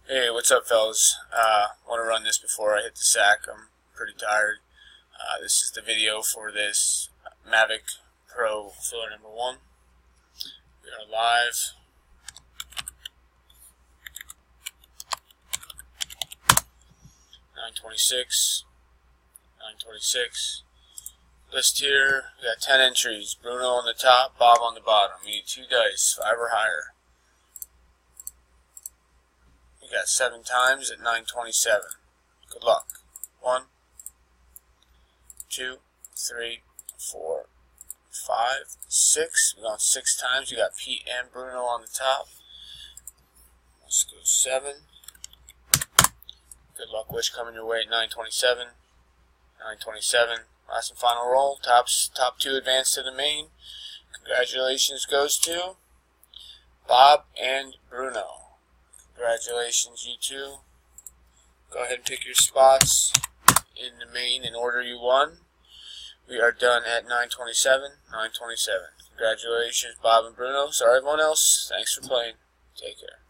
Hey, what's up, fellas? Want to run this before I hit the sack. I'm pretty tired. This is the video for this Mavic Pro filler number 1. We are live. $926. List here. We got 10 entries. Bruno on the top, Bob on the bottom. We need 2 dice, 5 or higher. We got 7 times at 927. Good luck. 1, 2, 3, 4, 5, 6. We're going 6 times. You got Pete and Bruno on the top. Let's go 7. Good luck wish coming your way at 927. 927. Last and final roll. Top 2 advance to the main. Congratulations goes to Bob and Bruno. Congratulations, you two. Go ahead and pick your spots in the main in order you won. We are done at 927. Congratulations, Bob and Bruno. Sorry, everyone else. Thanks for playing. Take care.